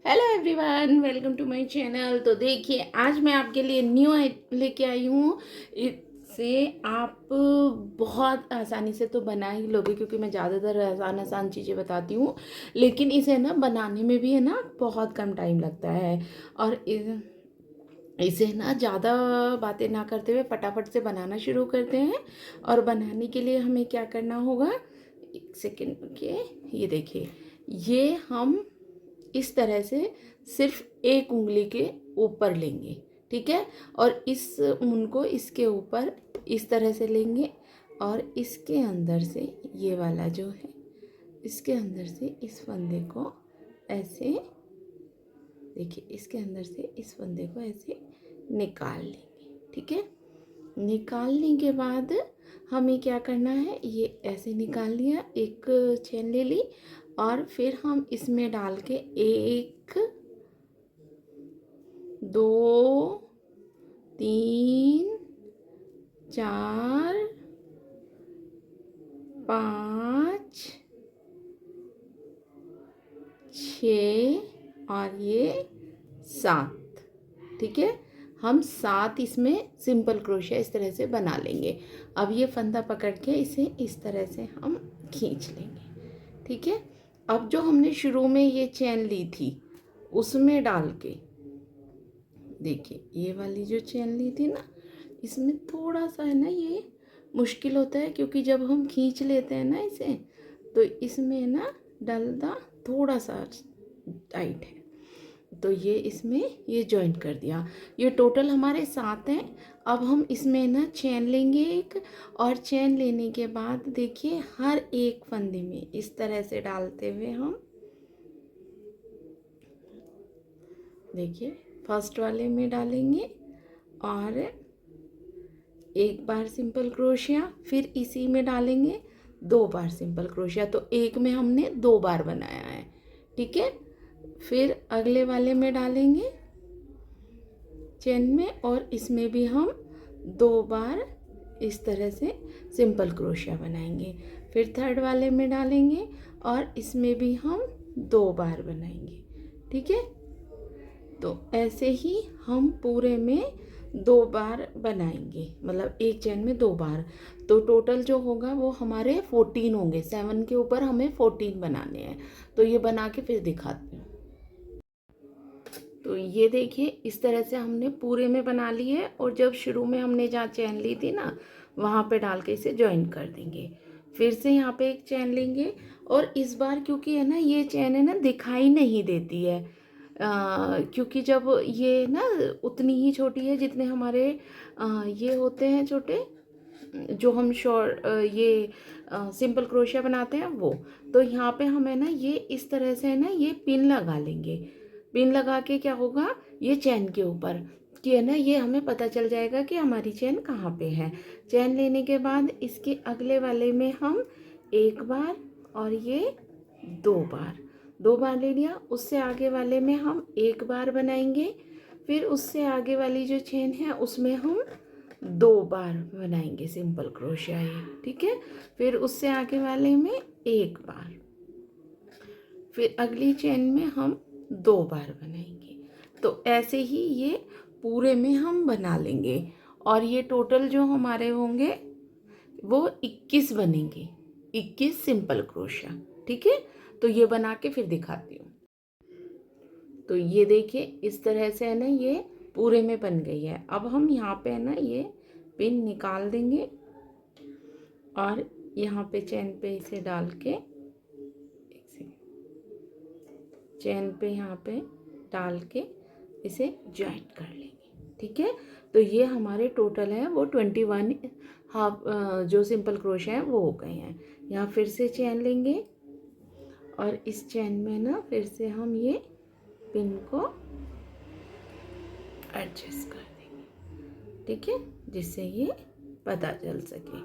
Hello everyone, welcome to my channel. तो देखिए, आज मैं आपके लिए न्यू लेके आई हूँ। इससे आप बहुत आसानी से तो बना ही लोगे, क्योंकि मैं ज़्यादातर आसान आसान चीज़ें बताती हूँ। लेकिन इसे ना बनाने में भी है ना बहुत कम टाइम लगता है। और इसे ना ज़्यादा बातें ना करते हुए फटाफट से बनाना शुरू करते हैं। और बनाने के लिए हमें क्या करना होगा, एक सेकेंड के, ये देखिए, ये हम इस तरह से सिर्फ एक उंगली के ऊपर लेंगे, ठीक है। और इस ऊन को इसके ऊपर इस तरह से लेंगे, और इसके अंदर से ये वाला जो है, इसके अंदर से इस फंदे को ऐसे, देखिए, इसके अंदर से इस फंदे को ऐसे निकाल लेंगे, ठीक है। निकालने के बाद हमें क्या करना है, ये ऐसे निकाल लिया, एक चेन ले ली, और फिर हम इसमें डाल के 1 2 3 4 5 6 और ये 7, ठीक है। हम 7 इसमें सिंपल क्रोशिया इस तरह से बना लेंगे। अब ये फंदा पकड़ के इसे इस तरह से हम खींच लेंगे, ठीक है। अब जो हमने शुरू में ये चैन ली थी उसमें डाल के, देखिए, ये वाली जो चैन ली थी ना, इसमें थोड़ा सा है ना ये मुश्किल होता है, क्योंकि जब हम खींच लेते हैं ना इसे, तो इसमें ना डलदा थोड़ा सा टाइट है। तो ये इसमें ये जॉइंट कर दिया। ये टोटल हमारे 7 हैं। अब हम इसमें ना चैन लेंगे एक, और चैन लेने के बाद देखिए, हर एक फंदे में इस तरह से डालते हुए हम, देखिए, फर्स्ट वाले में डालेंगे और एक बार सिंपल क्रोशिया, फिर इसी में डालेंगे 2 बार सिंपल क्रोशिया। तो एक में हमने 2 बार बनाया है, ठीक है। फिर अगले वाले में डालेंगे चेन में, और इसमें भी हम 2 बार इस तरह से सिंपल क्रोशिया बनाएंगे। फिर थर्ड वाले में डालेंगे, और इसमें भी हम 2 बार बनाएंगे, ठीक है। तो ऐसे ही हम पूरे में 2 बार बनाएंगे, मतलब एक चैन में 2 बार। तो टोटल जो होगा वो हमारे 14 होंगे। 7 के ऊपर हमें 14 बनाने हैं। तो ये बना के फिर दिखाती हूँ। तो ये देखिए, इस तरह से हमने पूरे में बना ली है। और जब शुरू में हमने जहाँ चैन ली थी ना, वहाँ पे डाल के इसे ज्वाइन कर देंगे। फिर से यहाँ पे एक चैन लेंगे, और इस बार क्योंकि है ना ये चैन है ना दिखाई नहीं देती है, क्योंकि जब ये ना उतनी ही छोटी है जितने हमारे ये होते हैं छोटे, जो हम शॉर्ट ये सिंपल क्रोशिया बनाते हैं वो। तो यहाँ पे हमें ना ये इस तरह से है ना ये पिन लगा लेंगे। पिन लगा के क्या होगा, ये चैन के ऊपर कि है ना, ये हमें पता चल जाएगा कि हमारी चैन कहाँ पे है। चैन लेने के बाद इसके अगले वाले में हम एक बार, और ये 2 बार, 2 बार ले लिया। उससे आगे वाले में हम एक बार बनाएंगे। फिर उससे आगे वाली जो चेन है उसमें हम 2 बार बनाएंगे सिंपल क्रोशिया, ये ठीक है। फिर उससे आगे वाले में एक बार, फिर अगली चेन में हम 2 बार बनाएंगे। तो ऐसे ही ये पूरे में हम बना लेंगे। और ये टोटल जो हमारे होंगे वो 21 बनेंगे, 21 सिंपल क्रोशिया, ठीक है। तो ये बना के फिर दिखाती हूँ। तो ये देखिए, इस तरह से है ना ये पूरे में बन गई है। अब हम यहाँ पे है ना ये पिन निकाल देंगे, और यहाँ पे चैन पे इसे डाल के, एक सेकेंड, चैन पे यहाँ पे डाल के इसे ज्वाइंट कर लेंगे, ठीक है। तो ये हमारे टोटल है वो 21 हाफ जो सिंपल क्रोशिया है वो हो गए हैं। यहाँ फिर से चैन लेंगे, और इस चैन में ना फिर से हम ये पिन को एडजस्ट कर देंगे, ठीक है, जिससे ये पता चल सके।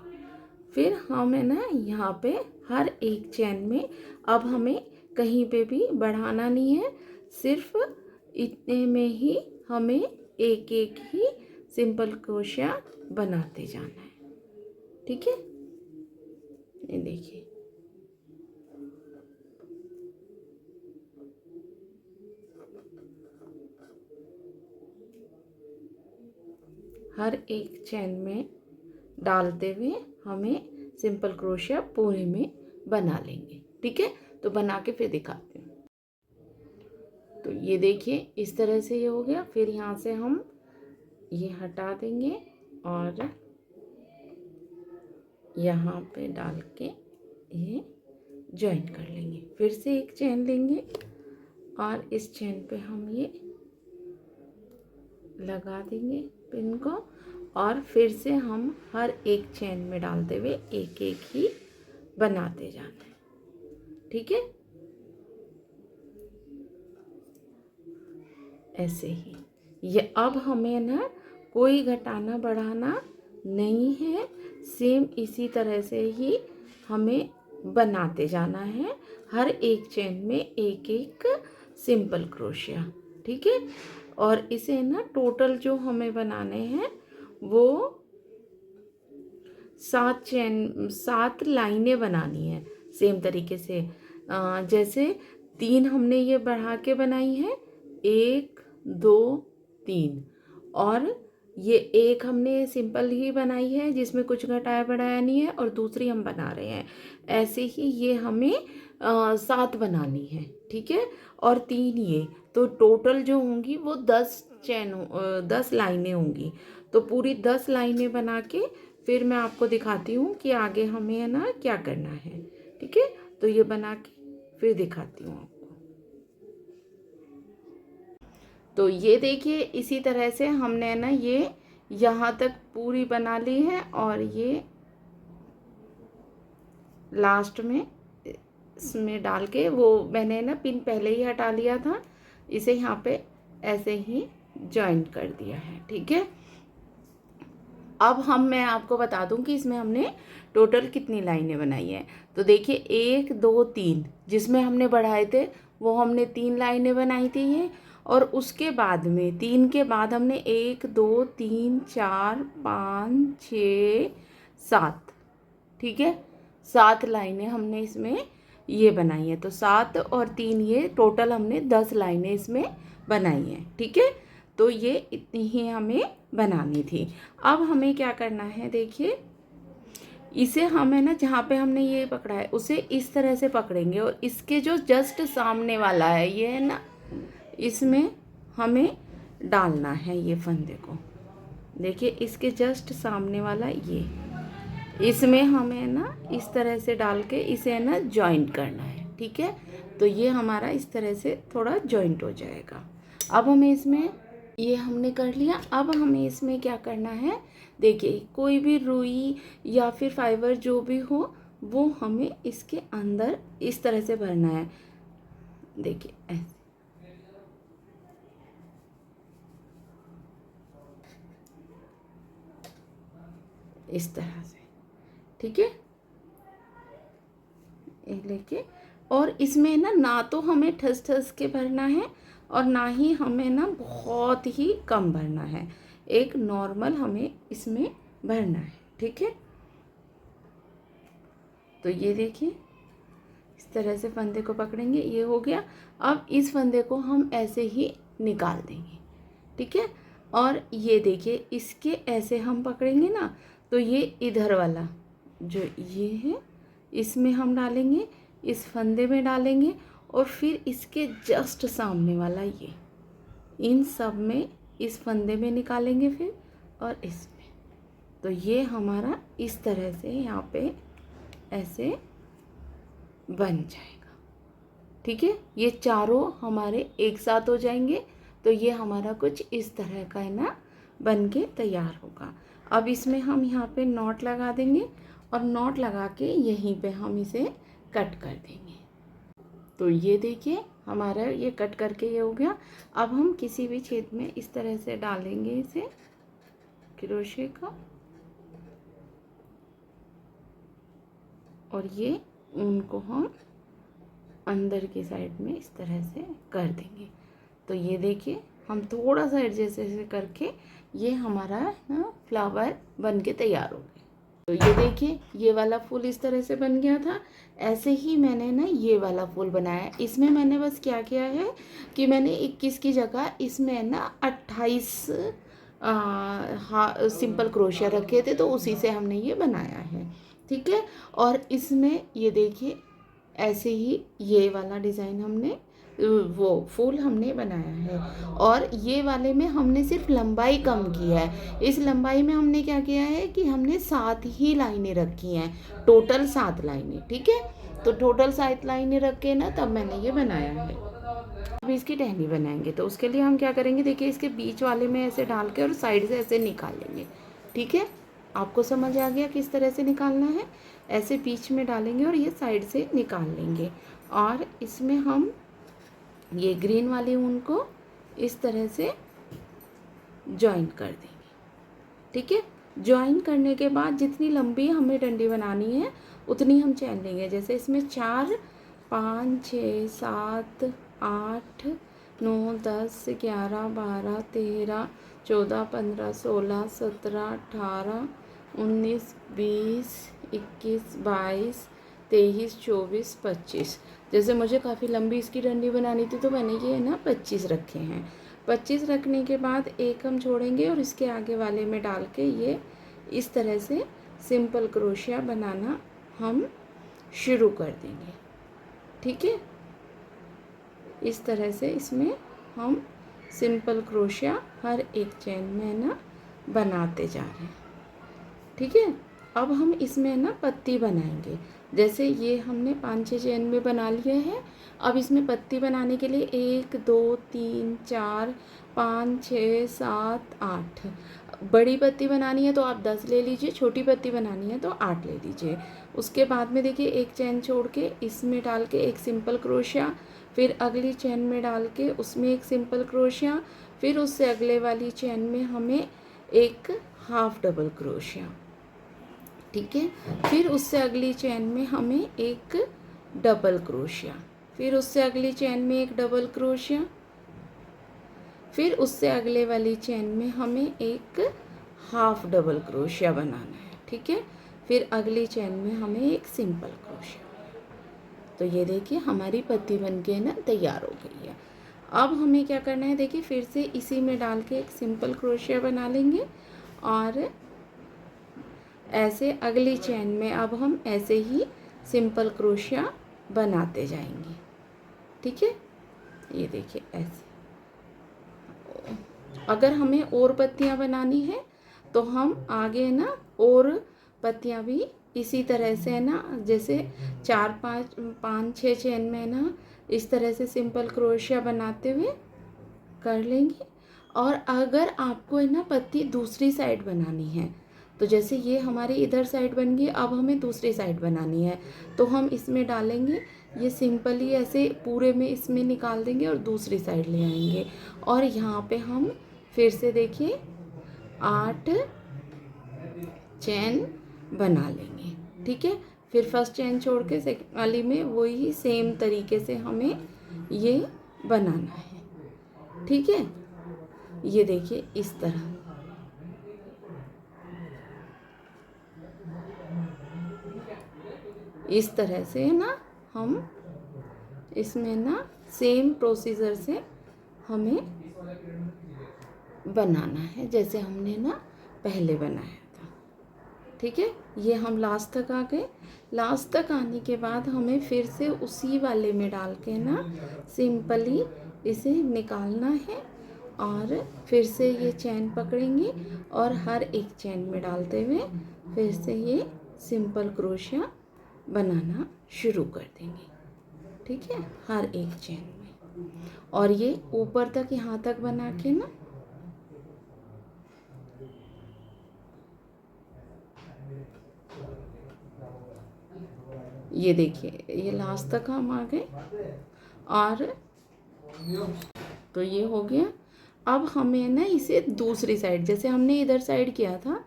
फिर हम है ना यहाँ पे हर एक चैन में, अब हमें कहीं पे भी बढ़ाना नहीं है, सिर्फ इतने में ही हमें एक एक ही सिंपल क्रोशिया बनाते जाना है, ठीक है। ये देखिए, हर एक चेन में डालते हुए हमें सिंपल क्रोशिया पूरे में बना लेंगे। ठीक है, तो बना के फिर दिखाती हूँ। तो ये देखिए इस तरह से ये हो गया। फिर यहाँ से हम ये हटा देंगे और यहाँ पे डाल के ये जॉइन कर लेंगे। फिर से एक चेन लेंगे और इस चेन पे हम ये लगा देंगे पिन को, और फिर से हम हर एक चेन में डालते हुए एक एक ही बनाते जाते हैं। ठीक है, ऐसे ही ये अब हमें ना कोई घटाना बढ़ाना नहीं है, सेम इसी तरह से ही हमें बनाते जाना है, हर एक चेन में एक एक सिंपल क्रोशिया। ठीक है, और इसे ना टोटल जो हमें बनाने हैं वो 7 लाइनें बनानी है सेम तरीके से। जैसे 3 हमने ये बढ़ा के बनाई है, 1 2 3, और ये एक हमने सिंपल ही बनाई है जिसमें कुछ घटाया बढ़ाया नहीं है, और दूसरी हम बना रहे हैं। ऐसे ही ये हमें 7 बनानी है। ठीक है, और 3 ये, तो टोटल जो होंगी वो 10 लाइनें होंगी। तो पूरी 10 लाइनें बना के फिर मैं आपको दिखाती हूँ कि आगे हमें है ना क्या करना है। ठीक है, तो ये बना के फिर दिखाती हूँ आपको। तो ये देखिए इसी तरह से हमने ना ये यहाँ तक पूरी बना ली है, और ये लास्ट में इसमें डाल के वो मैंने ना पिन पहले ही हटा लिया था, इसे यहाँ पे ऐसे ही जॉइन कर दिया है। ठीक है, अब मैं आपको बता दूं कि इसमें हमने टोटल कितनी लाइनें बनाई हैं। तो देखिए 1 2 3 जिसमें हमने बढ़ाए थे वो हमने 3 लाइनें बनाई थी ये, और उसके बाद में 3 के बाद हमने 1 2 3 4 5 6 7, ठीक है, 7 लाइनें हमने इसमें ये बनाई है। तो 7 और 3 ये टोटल हमने 10 लाइनें इसमें बनाई हैं। ठीक है, तो ये इतनी ही हमें बनानी थी। अब हमें क्या करना है, देखिए इसे हमें ना जहाँ पे हमने ये पकड़ा है उसे इस तरह से पकड़ेंगे, और इसके जो जस्ट सामने वाला है ये है ना, इसमें हमें डालना है ये फंदे को। देखिए इसके जस्ट सामने वाला ये, इसमें हमें ना इस तरह से डाल के इसे ना जॉइंट करना है। ठीक है, तो ये हमारा इस तरह से थोड़ा जॉइंट हो जाएगा। अब हमें इसमें ये हमने कर लिया। अब हमें इसमें क्या करना है, देखिए कोई भी रुई या फिर फाइबर जो भी हो वो हमें इसके अंदर इस तरह से भरना है। देखिए ऐसे, इस तरह से। ठीक है, ये लेके, और इसमें ना तो हमें ठस ठस के भरना है और ना ही हमें ना बहुत ही कम भरना है, एक नॉर्मल हमें इसमें भरना है। ठीक है, तो ये देखिए इस तरह से फंदे को पकड़ेंगे, ये हो गया। अब इस फंदे को हम ऐसे ही निकाल देंगे। ठीक है, और ये देखिए इसके ऐसे हम पकड़ेंगे ना, तो ये इधर वाला जो ये है इसमें हम डालेंगे, इस फंदे में डालेंगे, और फिर इसके जस्ट सामने वाला ये, इन सब में इस फंदे में निकालेंगे फिर, और इसमें। तो ये हमारा इस तरह से यहाँ पे ऐसे बन जाएगा। ठीक है, ये चारों हमारे एक साथ हो जाएंगे। तो ये हमारा कुछ इस तरह का है ना बन के तैयार होगा। अब इसमें हम यहाँ पे नॉट लगा देंगे, और नॉट लगा के यहीं पे हम इसे कट कर देंगे। तो ये देखिए हमारा ये कट करके ये हो गया। अब हम किसी भी छेद में इस तरह से डालेंगे इसे क्रोशे का, और ये उनको हम अंदर की साइड में इस तरह से कर देंगे। तो ये देखिए हम थोड़ा सा एडजस्ट ऐसे करके ये हमारा ना फ्लावर बन के तैयार हो गया। तो ये देखिए ये वाला फूल इस तरह से बन गया था। ऐसे ही मैंने ना ये वाला फूल बनाया। इसमें मैंने बस क्या किया है कि मैंने 21 की जगह इसमें ना 28 सिंपल क्रोशिया रखे थे, तो उसी से हमने ये बनाया है। ठीक है। और इसमें ये देखिए ऐसे ही ये वाला डिज़ाइन हमने वो फूल हमने बनाया है। और ये वाले में हमने सिर्फ लंबाई कम की है। इस लंबाई में हमने क्या किया है कि हमने 7 ही लाइनें रखी हैं, टोटल 7 लाइनें। ठीक है। तो टोटल 7 लाइनें रख के ना तब मैंने ये बनाया है। अब इसकी टहनी बनाएंगे, तो उसके लिए हम क्या करेंगे, देखिए इसके बीच वाले में ऐसे डाल के और साइड से ऐसे निकालेंगे। ठीक है। आपको समझ आ गया किस तरह से निकालना है। ऐसे बीच में डालेंगे और ये साइड से निकाल लेंगे। और इसमें हम ये ग्रीन वाली ऊन को इस तरह से जॉइन कर देंगे। ठीक है। जॉइन करने के बाद जितनी लंबी हमें डंडी बनानी है उतनी हम चैन लेंगे। जैसे इसमें 4, 5, 6, 7, 8, 9, 10, 11, 12, 13, 14, 15, 16, 17, 18, 19, 20, 21, 22, 23, 24, 25। जैसे मुझे काफ़ी लंबी इसकी डंडी बनानी थी तो मैंने ये ना 25 रखे हैं। 25 रखने के बाद एक हम छोड़ेंगे और इसके आगे वाले में डाल के ये इस तरह से सिंपल क्रोशिया बनाना हम शुरू कर देंगे। ठीक है। इस तरह से इसमें हम सिंपल क्रोशिया हर एक चेन में ना बनाते जा रहे हैं। ठीक है। अब हम इसमें ना पत्ती बनाएंगे। जैसे ये हमने 5-6 चेन में बना लिए हैं। अब इसमें पत्ती बनाने के लिए 1, 2, 3, 4, 5, 6, 7, 8 बड़ी पत्ती बनानी है तो आप 10 ले लीजिए, छोटी पत्ती बनानी है तो 8 ले लीजिए। उसके बाद में देखिए एक चेन छोड़ के इसमें डाल के एक सिंपल क्रोशिया, फिर अगली चेन में डाल के उसमें एक सिंपल क्रोशिया, फिर उससे अगले वाली चेन में हमें एक हाफ डबल क्रोशिया। ठीक है। फिर उससे अगली चेन में हमें एक डबल क्रोशिया, फिर उससे अगली चेन में एक डबल क्रोशिया, फिर उससे अगले वाली चेन में हमें एक हाफ डबल क्रोशिया बनाना है। ठीक है। फिर अगली चेन में हमें एक सिंपल क्रोशिया। तो ये देखिए हमारी पत्ती बन के ना तैयार हो गई है। अब हमें क्या करना है, देखिए फिर से इसी में डाल के एक सिंपल क्रोशिया बना लेंगे और ऐसे अगली चेन में अब हम ऐसे ही सिंपल क्रोशिया बनाते जाएंगे। ठीक है। ये देखिए ऐसे। अगर हमें और पत्तियां बनानी है तो हम आगे ना और पत्तियां भी इसी तरह से ना, जैसे 4, 5, 6 चेन में ना इस तरह से सिंपल क्रोशिया बनाते हुए कर लेंगे। और अगर आपको है ना पत्ती दूसरी साइड बनानी है, तो जैसे ये हमारी इधर साइड बन गई, अब हमें दूसरी साइड बनानी है तो हम इसमें डालेंगे, ये सिंपली ऐसे पूरे में इसमें निकाल देंगे और दूसरी साइड ले आएंगे। और यहाँ पे हम फिर से देखिए 8 चैन बना लेंगे। ठीक है। फिर फर्स्ट चैन छोड़ के सेकंड वाली में वही सेम तरीके से हमें ये बनाना है। ठीक है। ये देखिए इस तरह। इस तरह से ना हम इसमें ना सेम प्रोसीजर से हमें बनाना है जैसे हमने ना पहले बनाया था। ठीक है। ये हम लास्ट तक आ गए। लास्ट तक आने के बाद हमें फिर से उसी वाले में डाल के ना सिंपली इसे निकालना है और फिर से ये चैन पकड़ेंगे और हर एक चैन में डालते हुए फिर से ये सिंपल क्रोशिया बनाना शुरू कर देंगे। ठीक है। हर एक चैन में और ये ऊपर तक यहाँ तक बना के ना ये देखिए ये लास्ट तक हम आ गए और तो ये हो गया। अब हमें ना इसे दूसरी साइड, जैसे हमने इधर साइड किया था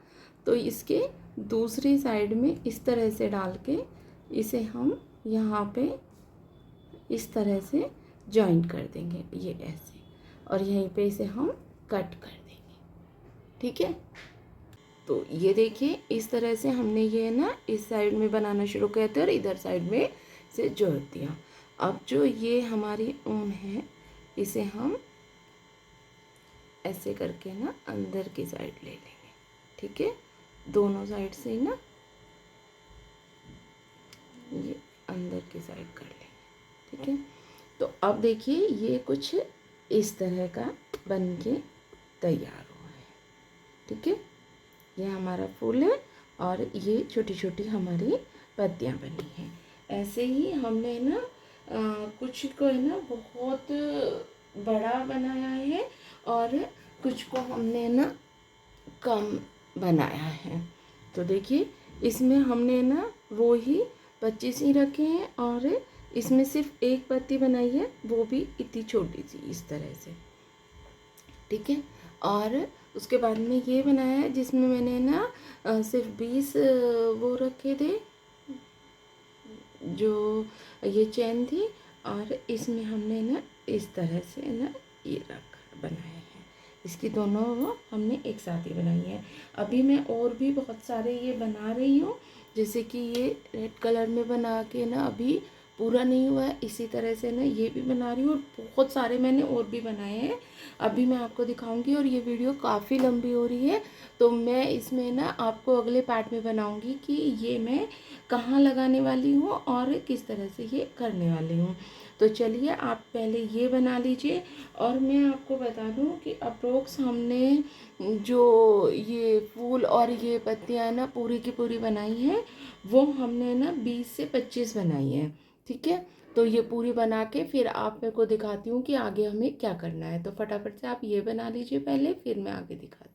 तो इसके दूसरी साइड में इस तरह से डाल के इसे हम यहाँ पे इस तरह से जॉइन कर देंगे, ये ऐसे, और यहीं पे इसे हम कट कर देंगे। ठीक है। तो ये देखिए इस तरह से हमने ये ना इस साइड में बनाना शुरू किया था और इधर साइड में से जोड़ दिया। अब जो ये हमारी ऊन है इसे हम ऐसे करके ना अंदर की साइड ले लेंगे, ठीक है। दोनों साइड से ही ना ये अंदर की साइड कर लेंगे, ठीक है। तो अब देखिए ये कुछ इस तरह का बन के तैयार हुआ है, ठीक है। ये हमारा फूल है और ये छोटी छोटी हमारी पत्तियां बनी हैं। ऐसे ही हमने ना कुछ को है ना बहुत बड़ा बनाया है और कुछ को हमने ना कम बनाया है। तो देखिए इसमें हमने ना वो ही 25 ही रखे हैं और इसमें सिर्फ एक पत्ती बनाई है, वो भी इतनी छोटी सी इस तरह से, ठीक है। और उसके बाद में ये बनाया है जिसमें मैंने ना सिर्फ 20 वो रखे थे, जो ये चैन थी। और इसमें हमने ना इस तरह से ना ये रख बनाए हैं, इसकी दोनों वो हमने एक साथ ही बनाई है। अभी मैं और भी बहुत सारे ये बना रही हूँ, जैसे कि ये रेड कलर में बना के ना अभी पूरा नहीं हुआ है, इसी तरह से ना ये भी बना रही हूँ और बहुत सारे मैंने और भी बनाए हैं, अभी मैं आपको दिखाऊंगी। और ये वीडियो काफ़ी लंबी हो रही है, तो मैं इसमें ना आपको अगले पार्ट में बनाऊंगी कि ये मैं कहाँ लगाने वाली हूँ और किस तरह से ये करने वाली हूँ। तो चलिए आप पहले ये बना लीजिए। और मैं आपको बता दूँ कि अप्रोक्स हमने जो ये फूल और ये पत्तियाँ ना पूरी की पूरी बनाई हैं, वो हमने ना 20 से 25 बनाई हैं, ठीक है। तो ये पूरी बना के फिर आप मेरे को दिखाती हूँ कि आगे हमें क्या करना है। तो फटाफट से आप ये बना लीजिए पहले, फिर मैं आगे दिखाती हूँ।